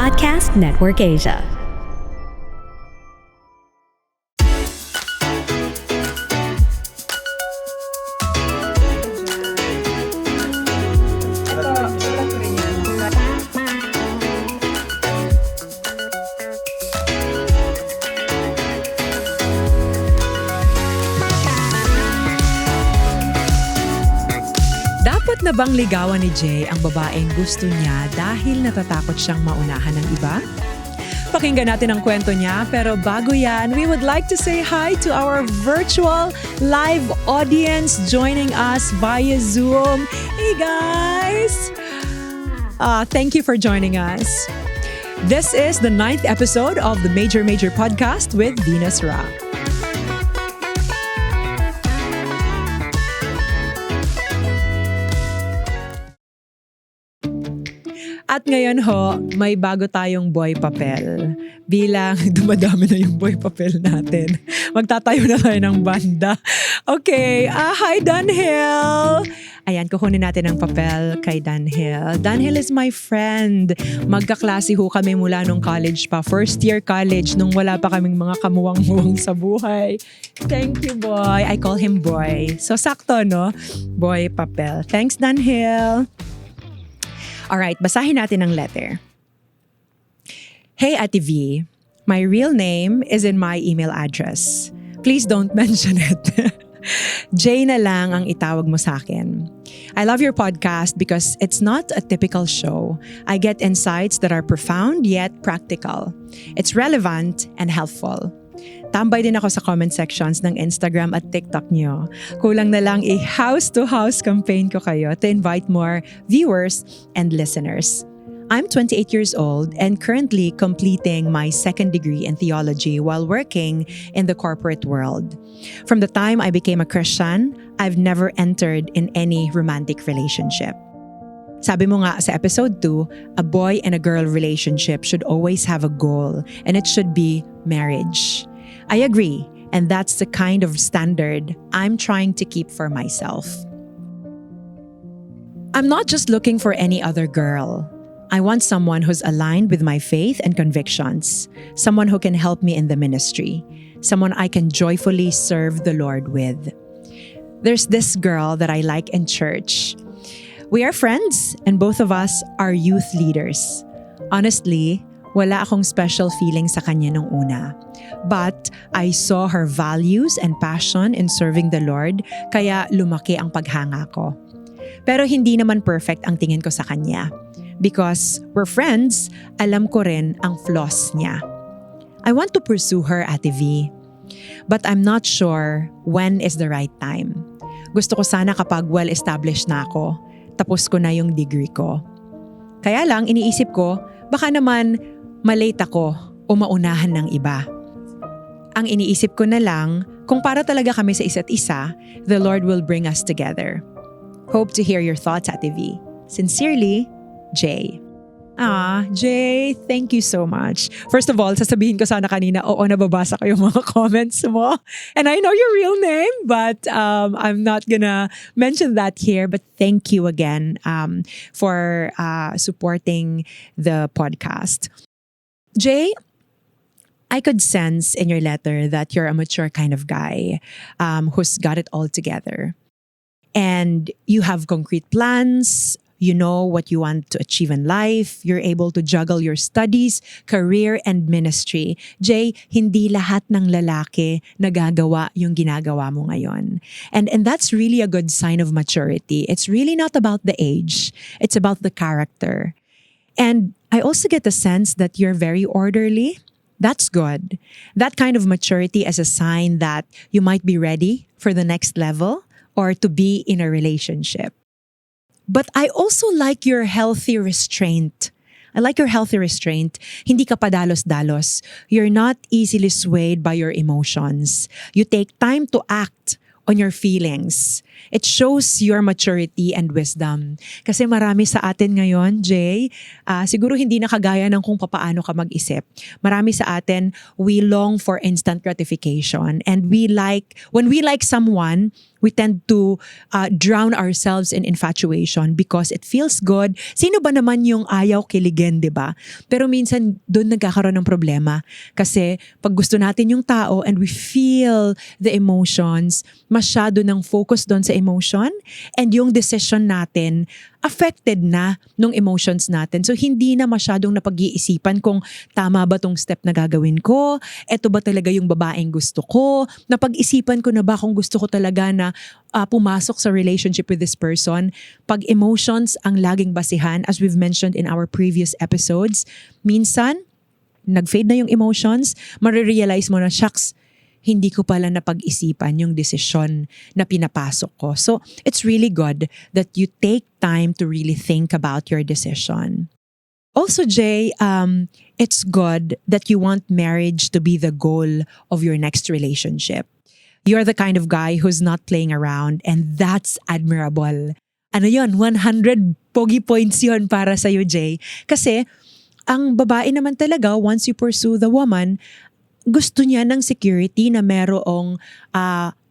Podcast Network Asia. Dapat na bang ligawan ni Jay ang babaeng gusto niya dahil natatakot siyang maunahan ng iba? Pakinggan natin ang kwento niya, pero bago yan, we would like to say hi to our virtual live audience joining us via Zoom. Hey guys! Thank you for joining us. This is the 9th episode of the Major Podcast with Venus Ra. At ngayon ho, may bago tayong boy papel. Bilang dumadami na yung boy papel natin, magtatayo na tayo ng banda. Okay, hi Danhill! Ayan, kukunin natin ang papel kay Danhill. Danhill is my friend. Magkaklase ho kami mula nung college pa. First year college, nung wala pa kaming mga kamuwang-muwang sa buhay. Thank you, boy. I call him boy. So, sakto, no? Boy papel. Thanks, Danhill. Alright, basahin natin ang letter. Hey, Ate V. My real name is in my email address. Please don't mention it. Jay na lang ang itawag mo sa akin. I love your podcast because it's not a typical show. I get insights that are profound yet practical. It's relevant and helpful. Tambay din ako sa comment sections ng Instagram at TikTok nyo. Kulang na lang house-to-house campaign ko kayo to invite more viewers and listeners. I'm 28 years old and currently completing my second degree in theology while working in the corporate world. From the time I became a Christian, I've never entered in any romantic relationship. Sabi mo nga sa episode 2, a boy and a girl relationship should always have a goal, and it should be marriage. I agree, and that's the kind of standard I'm trying to keep for myself. I'm not just looking for any other girl. I want someone who's aligned with my faith and convictions, someone who can help me in the ministry, someone I can joyfully serve the Lord with. There's this girl that I like in church. We are friends, and both of us are youth leaders. Honestly, wala akong special feeling sa kanya nung una. But I saw her values and passion in serving the Lord, kaya lumaki ang paghanga ko. Pero hindi naman perfect ang tingin ko sa kanya. Because we're friends, alam ko rin ang flaws niya. I want to pursue her, Ate V. But I'm not sure when is the right time. Gusto ko sana kapag well-established na ako, tapos ko na yung degree ko. Kaya lang, iniisip ko, baka naman malate ako o maunahan ng iba. Ang iniisip ko na lang, kung para talaga kami sa isa't isa, the Lord will bring us together. Hope to hear your thoughts, Ate V. Sincerely, Jay. Jay, thank you so much. First of all, sasabihin ko sana kanina, oo, nababasa ko yung mga comments mo. And I know your real name, but I'm not gonna mention that here. But thank you again for supporting the podcast. Jay, I could sense in your letter that you're a mature kind of guy who's got it all together. And you have concrete plans. You know what you want to achieve in life. You're able to juggle your studies, career, and ministry. Jay, hindi lahat ng lalaki nagagawa yung ginagawa mo ngayon. And that's really a good sign of maturity. It's really not about the age. It's about the character. And I also get the sense that you're very orderly. That's good. That kind of maturity is a sign that you might be ready for the next level or to be in a relationship. But I also like your healthy restraint. I like your healthy restraint. Hindi ka padalos-dalos. You're not easily swayed by your emotions. You take time to act on your feelings. It shows your maturity and wisdom. Kasi marami sa atin ngayon, Jay, siguro hindi na kagaya ng kung papaano ka mag-isip. Marami sa atin, we long for instant gratification. And when we like someone, We tend to drown ourselves in infatuation because it feels good. Sino ba naman yung ayaw kiligin, di ba? Pero minsan doon nagkakaroon ng problema. Kasi pag gusto natin yung tao and we feel the emotions, masyado ng focus doon sa emotion and yung decision natin affected na nung emotions natin. So hindi na masyadong napag-iisipan kung tama ba tong step na gagawin ko, eto ba talaga yung babaeng gusto ko, napag-isipan ko na ba kung gusto ko talaga na pumasok sa relationship with this person. Pag emotions ang laging basihan, as we've mentioned in our previous episodes, minsan nag-fade na yung emotions, marirealize mo na, shucks, hindi ko pala napag-isipan yung desisyon na pinapasok ko. So, it's really good that you take time to really think about your decision. Also, Jay, it's good that you want marriage to be the goal of your next relationship. You're the kind of guy who's not playing around, and that's admirable. Ano yun? 100 pogi points yun para sa'yo, Jay. Kasi, ang babae naman talaga, once you pursue the woman, gusto niya ng security na merong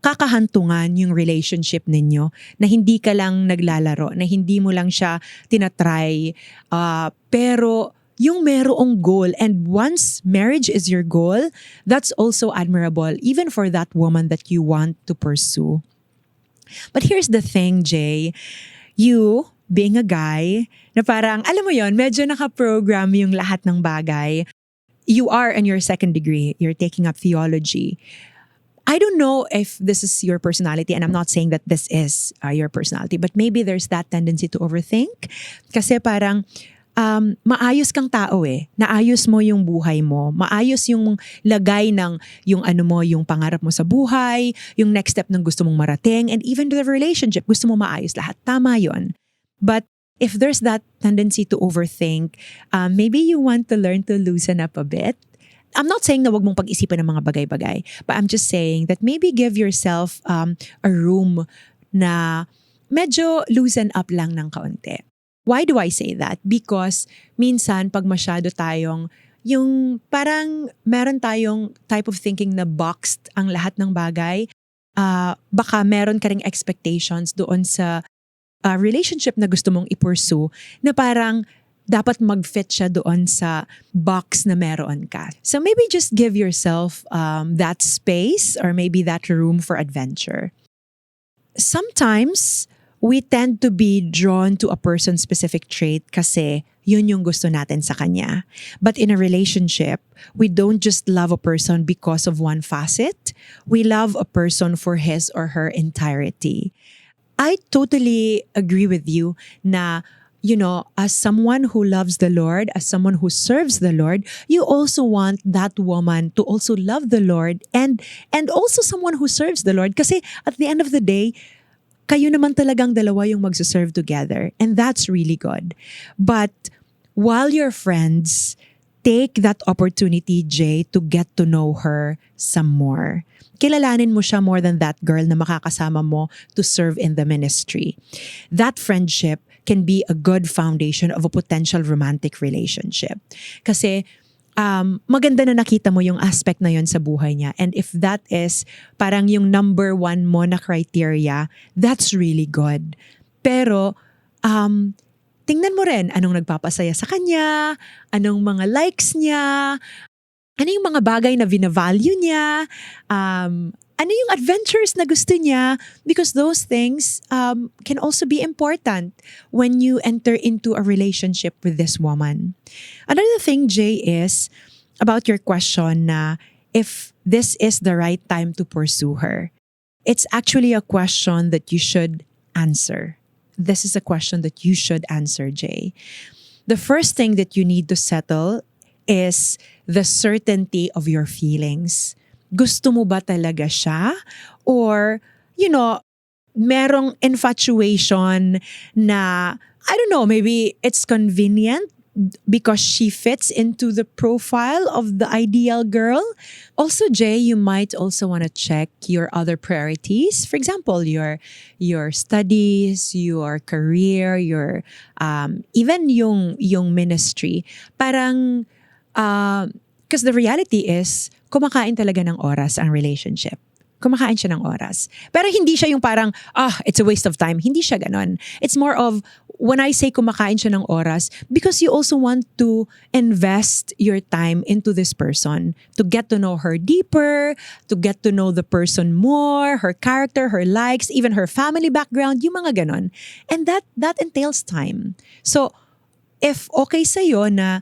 kakahantungan yung relationship ninyo, na hindi ka lang naglalaro, na hindi mo lang siya tinatry, pero yung merong goal. And once marriage is your goal, that's also admirable, even for that woman that you want to pursue. But here's the thing, Jay. You, being a guy, na parang, alam mo yon, medyo nakaprogram yung lahat ng bagay. You are in your second degree. You're taking up theology. I don't know if this is your personality, and I'm not saying that this is your personality, but maybe there's that tendency to overthink. Kasi parang maayos kang tao eh. Naayos mo yung buhay mo. Maayos yung lagay ng yung ano mo, yung pangarap mo sa buhay, yung next step ng gusto mong marating, and even the relationship, gusto mo maayos lahat. Tama yon. But if there's that tendency to overthink, maybe you want to learn to loosen up a bit. I'm not saying na wag mong pag-isipan ng mga bagay-bagay, but I'm just saying that maybe give yourself a room na medyo loosen up lang ng kaunti. Why do I say that? Because minsan pag masyado tayong yung parang meron tayong type of thinking na boxed ang lahat ng bagay, baka meron ka ring expectations doon sa relationship na gusto mong i-pursue na parang dapat mag-fit siya doon sa box na meron ka. So maybe just give yourself that space or maybe that room for adventure. Sometimes, we tend to be drawn to a person's specific trait kasi yun yung gusto natin sa kanya. But in a relationship, we don't just love a person because of one facet. We love a person for his or her entirety. I totally agree with you na, you know, as someone who loves the Lord, as someone who serves the Lord, you also want that woman to also love the Lord and also someone who serves the Lord. Kasi at the end of the day, kayo naman talagang dalawa yung magsaserve together. And that's really good. But while you're friends, take that opportunity, Jay, to get to know her some more. Kilalanin mo siya more than that girl na makakasama mo to serve in the ministry. That friendship can be a good foundation of a potential romantic relationship. Kasi maganda na nakita mo yung aspect na yon sa buhay niya. And if that is parang yung number one mo na criteria, that's really good. Pero tingnan mo rin anong nagpapasaya sa kanya, anong mga likes niya, ano yung mga bagay na vina-value niya, ano yung adventures na gusto niya, because those things can also be important when you enter into a relationship with this woman. Another thing, Jay, is about your question na if this is the right time to pursue her. It's actually a question that you should answer. This is a question that you should answer, Jay. The first thing that you need to settle is the certainty of your feelings. Gusto mo ba talaga siya? Or, you know, merong infatuation na, I don't know, maybe it's convenient because she fits into the profile of the ideal girl. Also, Jay, you might also want to check your other priorities. For example, your studies, your career, your even yung ministry. Parang because the reality is, kumakain talaga ng oras ang relationship. kumakain siya ng oras. Pero hindi siya yung parang, it's a waste of time. Hindi siya ganon. It's more of, when I say kumakain siya ng oras, because you also want to invest your time into this person, to get to know her deeper, to get to know the person more, her character, her likes, even her family background, yung mga ganon. And that entails time. So, if okay sa'yo na,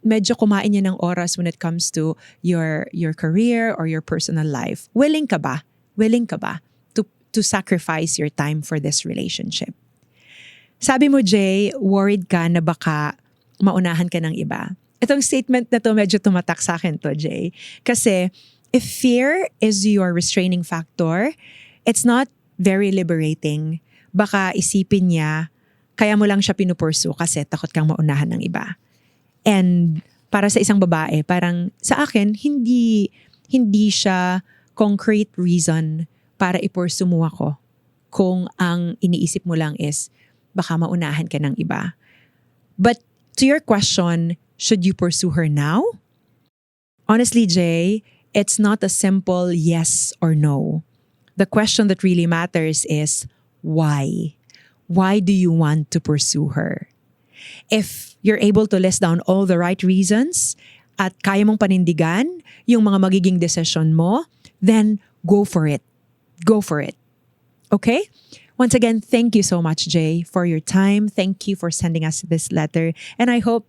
medyo kumain niya ng oras when it comes to your career or your personal life, willing ka ba to sacrifice your time for this relationship? Sabi mo, Jay, worried ka na baka maunahan ka ng iba. Itong statement na to medyo tumatak sa akin to, Jay. Kasi if fear is your restraining factor, it's not very liberating. Baka isipin niya, kaya mo lang siya pinupursu kasi takot kang maunahan ng iba. And para sa isang babae, parang sa akin, hindi siya concrete reason para ipursu mo ako kung ang iniisip mo lang is baka maunahan ka ng iba. But to your question, should you pursue her now? Honestly, Jay, it's not a simple yes or no. The question that really matters is why? Why do you want to pursue her? If you're able to list down all the right reasons at kaya mong panindigan yung mga magiging decision mo, then go for it. Go for it. Okay? Once again, thank you so much, Jay, for your time. Thank you for sending us this letter. And I hope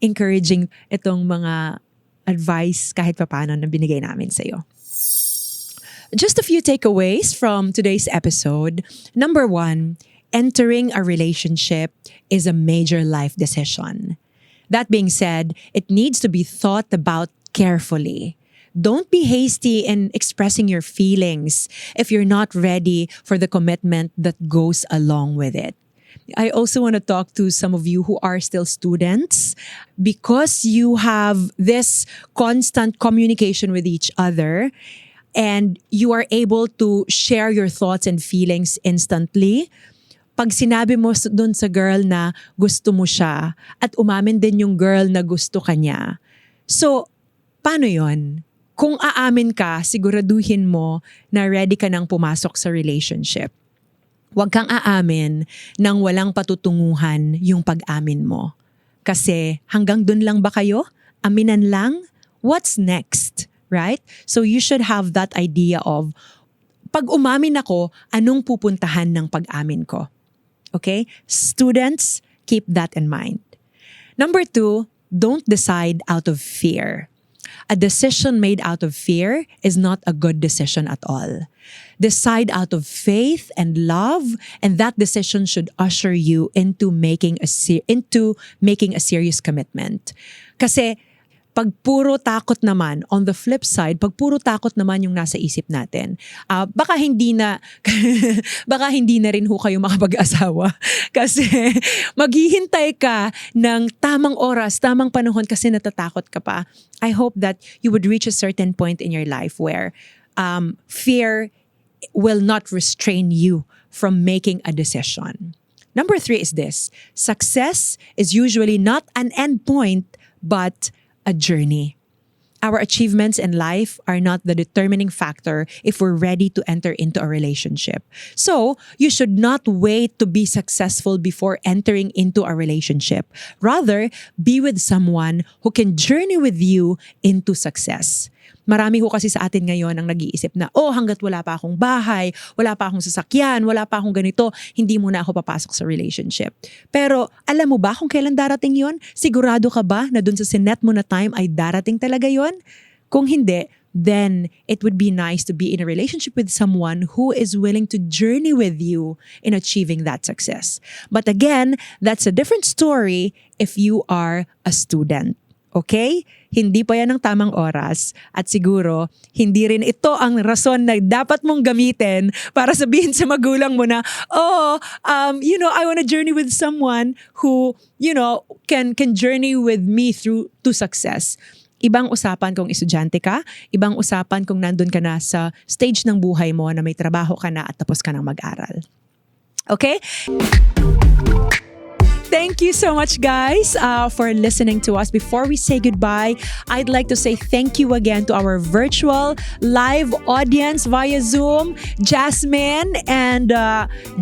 encouraging itong mga advice kahit papaano na binigay namin sa'yo. Just a few takeaways from today's episode. Number 1, entering a relationship is a major life decision. That being said, it needs to be thought about carefully. Don't be hasty in expressing your feelings if you're not ready for the commitment that goes along with it. I also want to talk to some of you who are still students, because you have this constant communication with each other and you are able to share your thoughts and feelings instantly. Pag sinabi mo dun sa girl na gusto mo siya at umamin din yung girl na gusto ka niya. So, paano yon? Kung aamin ka, siguraduhin mo na ready ka nang pumasok sa relationship. Huwag kang aamin nang walang patutunguhan yung pag-amin mo. Kasi hanggang dun lang ba kayo? Aminan lang? What's next? Right? So you should have that idea of, pag umamin ako, anong pupuntahan ng pag-amin ko? Okay? Students, keep that in mind. Number 2, don't decide out of fear. A decision made out of fear is not a good decision at all. Decide out of faith and love, and that decision should usher you into making a serious commitment. Kasi pag puro takot naman, on the flip side, pag puro takot naman yung nasa isip natin, baka hindi na rin ho kayo makapag-asawa. Kasi maghihintay ka ng tamang oras, tamang panahon kasi natatakot ka pa. I hope that you would reach a certain point in your life where fear will not restrain you from making a decision. Number 3 is this: success is usually not an end point, but a journey. Our achievements in life are not the determining factor if we're ready to enter into a relationship. So, you should not wait to be successful before entering into a relationship. Rather, be with someone who can journey with you into success. Marami ho kasi sa atin ngayon ang nag-iisip na, hanggat wala pa akong bahay, wala pa akong sasakyan, wala pa akong ganito, hindi muna ako papasok sa relationship. Pero alam mo ba kung kailan darating yon? Sigurado ka ba na dun sa sinet mo na time ay darating talaga yon? Kung hindi, then it would be nice to be in a relationship with someone who is willing to journey with you in achieving that success. But again, that's a different story if you are a student. Okay? Hindi pa yan ang tamang oras at siguro hindi rin ito ang rason na dapat mong gamitin para sabihin sa magulang mo na, I want to journey with someone who, can journey with me through to success. Ibang usapan kung estudyante ka, ibang usapan kung nandun ka na sa stage ng buhay mo na may trabaho ka na at tapos ka ng mag-aral. Okay? Thank you so much, guys, for listening to us. Before we say goodbye, I'd like to say thank you again to our virtual live audience via Zoom, Jasmine and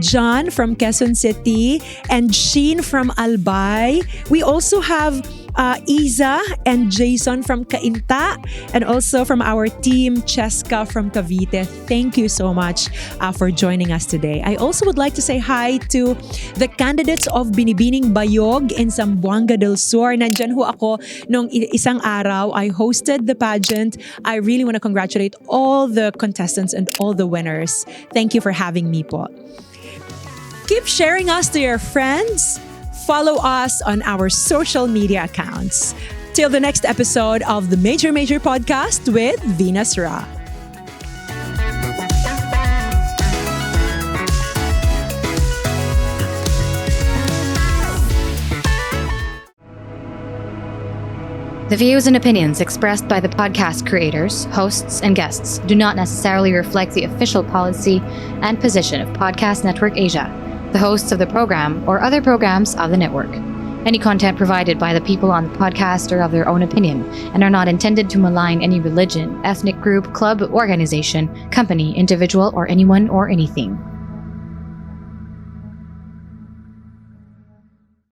John from Quezon City, and Sheen from Albay. We also have Isa and Jason from Cainta, and also from our team, Cheska from Cavite. Thank you so much for joining us today. I also would like to say hi to the candidates of Binibining Bayog in Zamboanga del Sur. Nandyan ho ako nung isang araw. I hosted the pageant. I really want to congratulate all the contestants and all the winners. Thank you for having me po. Keep sharing us to your friends. Follow us on our social media accounts. Till the next episode of the Major Podcast with Venus Ra. The views and opinions expressed by the podcast creators, hosts, and guests do not necessarily reflect the official policy and position of Podcast Network Asia, the hosts of the program, or other programs of the network. Any content provided by the people on the podcast are of their own opinion and are not intended to malign any religion, ethnic group, club, organization, company, individual, or anyone or anything.